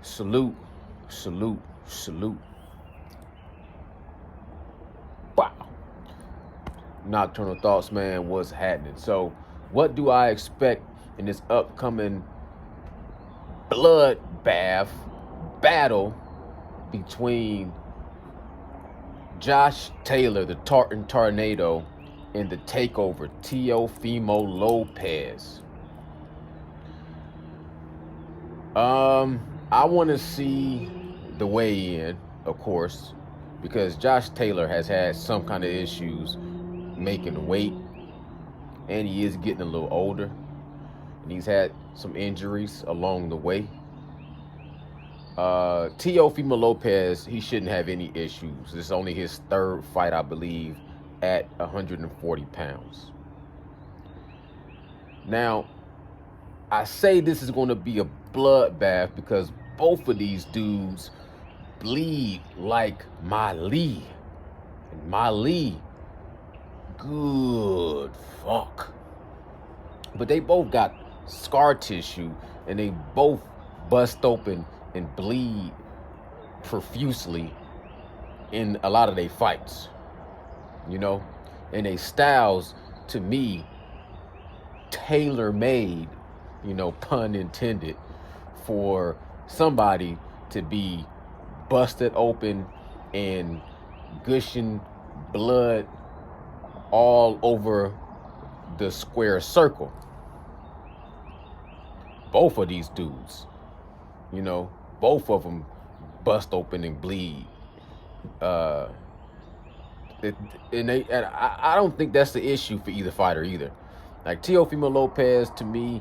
Salute, salute, salute. Wow. Nocturnal Thoughts, man, what's happening? So, what do I expect in this upcoming bloodbath battle between Josh Taylor, the Tartan Tornado, and the Takeover, Teofimo Lopez? I want to see the weigh-in, of course, because Josh Taylor has had some kind of issues making weight, and he is getting a little older, and he's had some injuries along the way. Teofimo Lopez, he shouldn't have any issues. This is only his third fight, I believe, at 140 pounds. Now, I say this is going to be a bloodbath because both of these dudes bleed like Mali. And Mali, good fuck. But they both got scar tissue and they both bust open and bleed profusely in a lot of their fights, you know? And they styles, to me, tailor-made, you know, pun intended, for somebody to be busted open and gushing blood all over the square circle. Both of these dudes, you know, both of them bust open and bleed. And I don't think that's the issue for either fighter either. Like Teofimo Lopez, to me,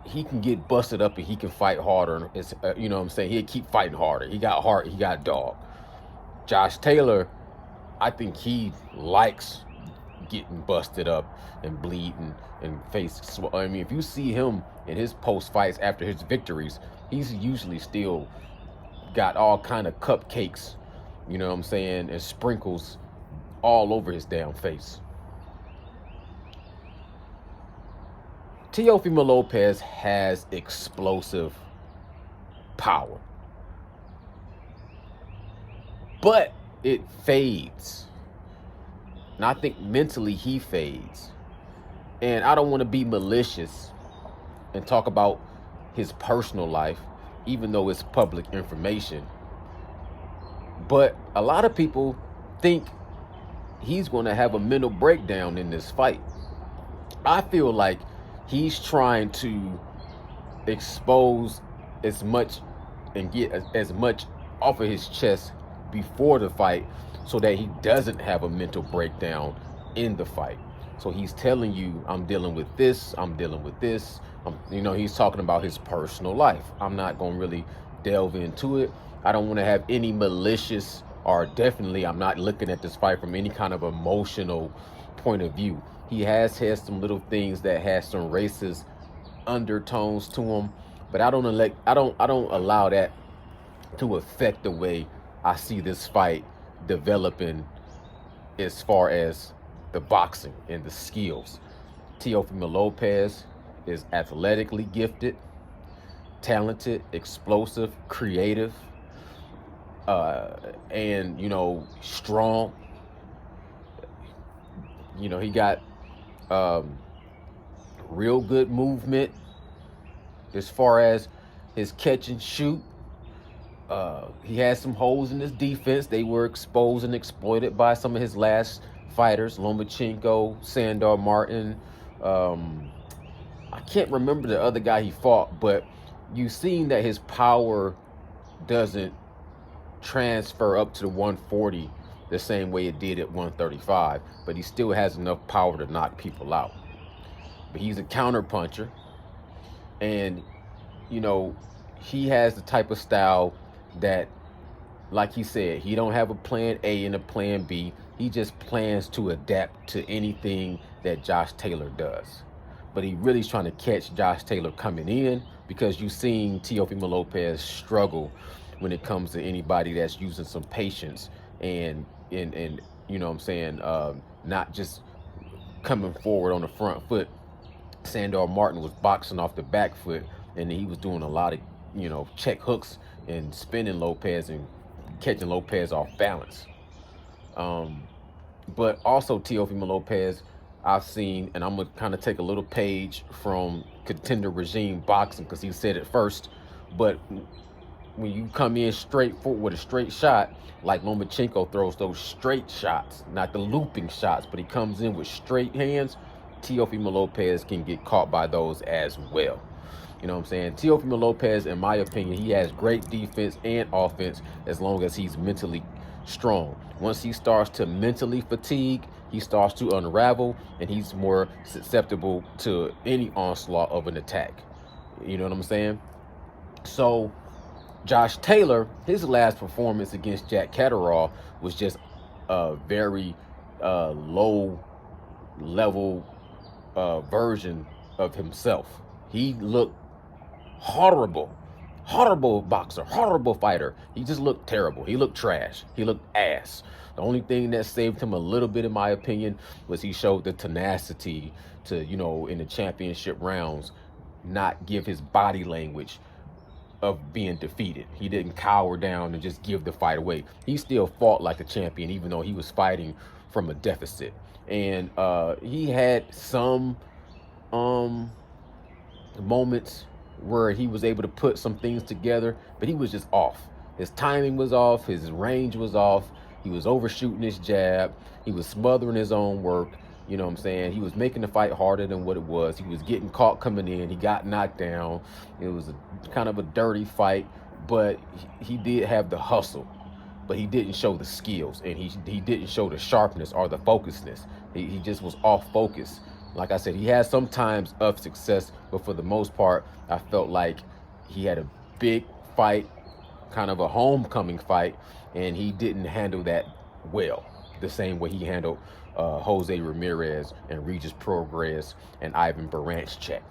he can get busted up and he can fight harder. It's, you know what I'm saying? He'll keep fighting harder. He got heart, he got dog. Josh Taylor, I think he likes getting busted up and bleeding and face. I mean, if you see him in his post fights after his victories, he's usually still got all kind of cupcakes, you know what I'm saying, and sprinkles all over his damn face. Teofimo Lopez has explosive power, but it fades. And I think mentally he fades. And I don't want to be malicious and talk about his personal life, even though it's public information. But a lot of people think he's going to have a mental breakdown in this fight. I feel like he's trying to expose as much and get as much off of his chest before the fight so that he doesn't have a mental breakdown in the fight. So he's telling you, I'm dealing with this, I'm dealing with this. You know, he's talking about his personal life. I'm not going to really delve into it. I don't want to have any malicious, or definitely I'm not looking at this fight from any kind of emotional point of view. He has had some little things that has some racist undertones to him, but I don't allow that to affect the way I see this fight developing as far as the boxing and the skills. Teofimo Lopez is athletically gifted, talented, explosive, creative, and, you know, strong. You know, he got real good movement as far as his catch and shoot. He has some holes in his defense. They were exposed and exploited by some of his last fighters, Lomachenko, Sandor Martin. I can't remember the other guy he fought, but you've seen that his power doesn't transfer up to the 140 the same way it did at 135, but he still has enough power to knock people out. But he's a counter puncher, and, you know, he has the type of style that, like he said, he don't have a plan A and a plan B. He just plans to adapt to anything that Josh Taylor does. But he really is trying to catch Josh Taylor coming in, because you've seen Teofimo Lopez struggle when it comes to anybody that's using some patience and you know what I'm saying, not just coming forward on the front foot. Sandor Martin was boxing off the back foot, and he was doing a lot of, you know, check hooks and spinning Lopez and catching Lopez off balance. But also Teofimo Lopez, I've seen, and I'm gonna kind of take a little page from Contender Regime Boxing because he said it first. But when you come in straight forward with a straight shot, like Lomachenko throws those straight shots, not the looping shots, but he comes in with straight hands, Teofimo Lopez can get caught by those as well. You know what I'm saying? Teofimo Lopez, in my opinion, he has great defense and offense as long as he's mentally strong. Once he starts to mentally fatigue, he starts to unravel, and he's more susceptible to any onslaught of an attack. You know what I'm saying? So Josh Taylor, his last performance against Jack Catterall was just a very low level version of himself. He looked horrible boxer, horrible fighter. He just looked terrible. He looked trash. He looked ass. The only thing that saved him a little bit, in my opinion, was he showed the tenacity to, you know, in the championship rounds, not give his body language of being defeated. He didn't cower down and just give the fight away. He still fought like a champion, even though he was fighting from a deficit. And he had some moments where he was able to put some things together, but he was just off. His timing was off. His range was off. He was overshooting his jab. He was smothering his own work. You know what I'm saying? He was making the fight harder than what it was. He was getting caught coming in. He got knocked down. It was kind of a dirty fight, but he did have the hustle, but he didn't show the skills, and he didn't show the sharpness or the focusedness. He just was off focus. Like I said, he had some times of success, but for the most part, I felt like he had a big fight, kind of a homecoming fight, and he didn't handle that well, the same way he handled Jose Ramirez and Regis Prograis and Ivan Baranchek.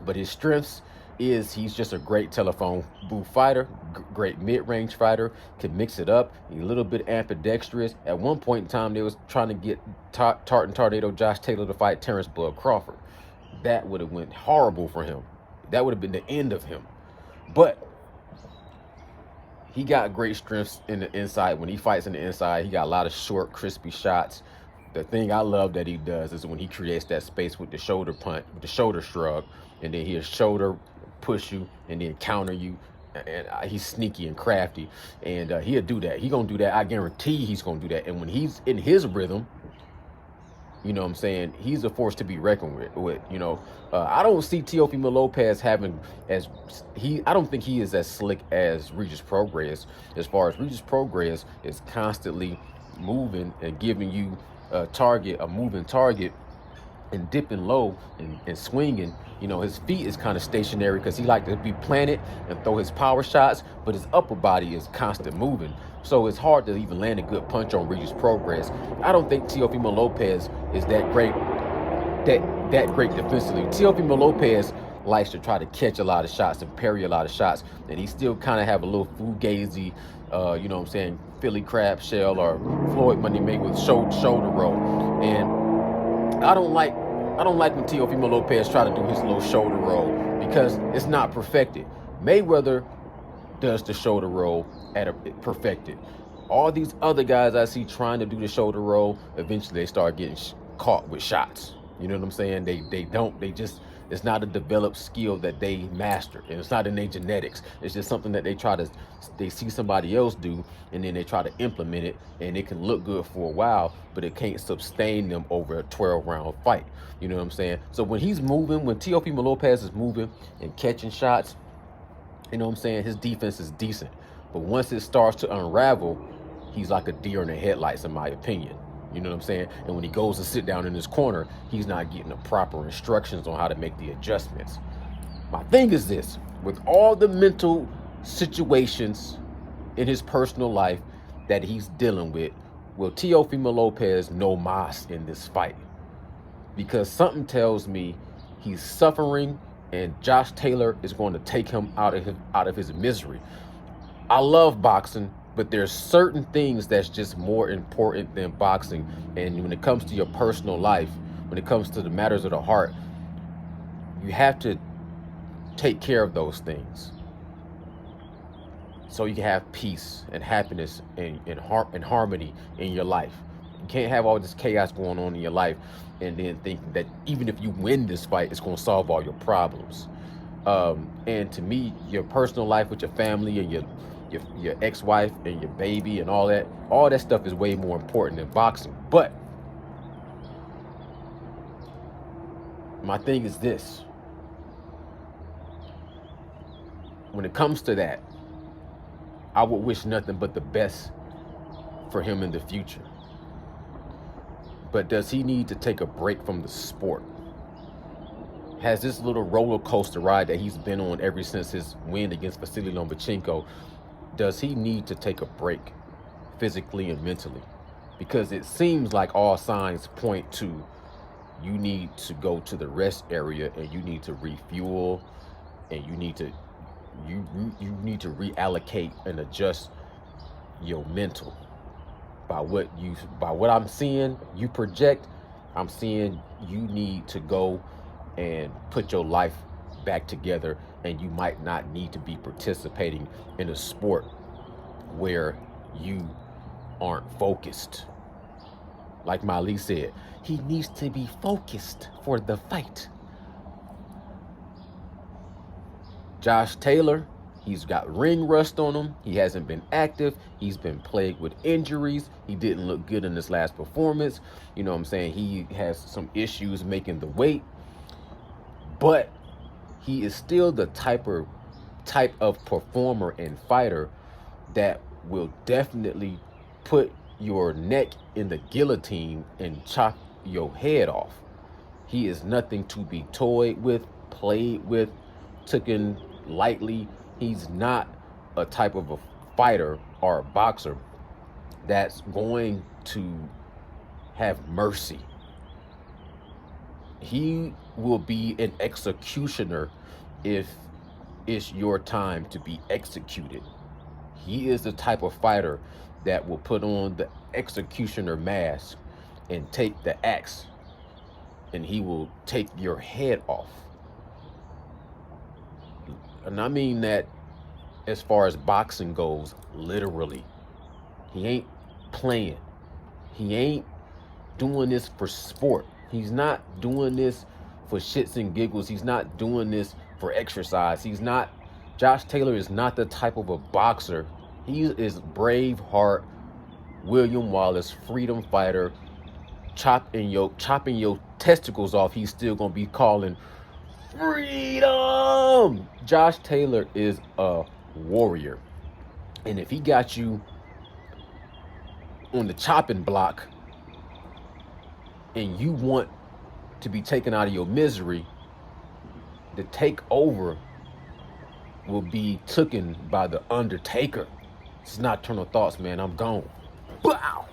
But his strengths is he's just a great telephone booth fighter, great mid-range fighter, can mix it up. He's a little bit ambidextrous. At one point in time, they was trying to get Tartan Tornado Josh Taylor to fight Terrence Bud Crawford. That would have went horrible for him. That would have been the end of him. But he got great strengths in the inside. When he fights in the inside, he got a lot of short, crispy shots. The thing I love that he does is when he creates that space with the shoulder punch, with the shoulder shrug, and then he'll shoulder push you and then counter you. And he's sneaky and crafty, and he'll do that. He's gonna do that. I guarantee he's gonna do that. And when he's in his rhythm, you know what I'm saying, he's a force to be reckoned with. You know, I don't see Teofimo Lopez having I don't think he is as slick as Regis Prograis. As far as Regis Prograis is constantly moving and giving you a moving target, and dipping low and swinging. You know, his feet is kind of stationary because he like to be planted and throw his power shots, but his upper body is constant moving. So it's hard to even land a good punch on Regis Prograis. I don't think Teofimo Lopez is that great defensively. Teofimo Lopez likes to try to catch a lot of shots and parry a lot of shots, and he still kind of have a little fugazi, you know what I'm saying, Philly crab shell or Floyd Money Mayweather shoulder roll. And I don't like when Teofimo Lopez try to do his little shoulder roll because it's not perfected. Mayweather does the shoulder roll at a perfected. All these other guys I see trying to do the shoulder roll, eventually they start getting caught with shots. You know what I'm saying? It's not a developed skill that they master, and it's not in their genetics. It's just something that they see somebody else do, and then they try to implement it, and it can look good for a while, but it can't sustain them over a 12-round fight. You know what I'm saying? So when he's moving, when Teofimo Lopez is moving and catching shots, you know what I'm saying, his defense is decent. But once it starts to unravel, he's like a deer in the headlights, in my opinion. You know what I'm saying? And when he goes to sit down in his corner, he's not getting the proper instructions on how to make the adjustments. My thing is this: with all the mental situations in his personal life that he's dealing with, will Teofimo Lopez no mas in this fight? Because something tells me he's suffering, and Josh Taylor is going to take him out of his misery. I love boxing, but there's certain things that's just more important than boxing. And when it comes to your personal life, when it comes to the matters of the heart, you have to take care of those things. so you can have peace and happiness and harmony in your life. You can't have all this chaos going on in your life and then thinking that even if you win this fight, it's going to solve all your problems. And to me, your personal life with your family and your ex-wife and your baby and all that stuff is way more important than boxing. But my thing is this: when it comes to that, I would wish nothing but the best for him in the future. But does he need to take a break from the sport? Has this little roller coaster ride that he's been on ever since his win against Vasily Lomachenko, does he need to take a break physically and mentally? Because it seems like all signs point to you need to go to the rest area and you need to refuel, and you need to reallocate and adjust your mental. By what I'm seeing you project, I'm seeing you need to go and put your life back together, and you might not need to be participating in a sport where you aren't focused. Like Mali said, he needs to be focused for the fight. Josh Taylor, he's got ring rust on him. He hasn't been active. He's been plagued with injuries. He didn't look good in this last performance. You know what I'm saying? He has some issues making the weight. But he is still the type of performer and fighter that will definitely put your neck in the guillotine and chop your head off. He is nothing to be toyed with, played with, taken lightly. He's not a type of a fighter or a boxer that's going to have mercy. He will be an executioner if it's your time to be executed. He is the type of fighter that will put on the executioner mask and take the axe, and he will take your head off. And I mean that as far as boxing goes, literally. He ain't playing. He ain't doing this for sport. He's not doing this for shits and giggles. He's not doing this for exercise. Josh Taylor is not the type of a boxer. He is Braveheart, William Wallace, freedom fighter, chopping your testicles off. He's still gonna be calling freedom. Josh Taylor is a warrior. And if he got you on the chopping block and you want to be taken out of your misery, the takeover will be taken by the Undertaker. It's Nocturnal Thoughts, man. I'm gone. Bow.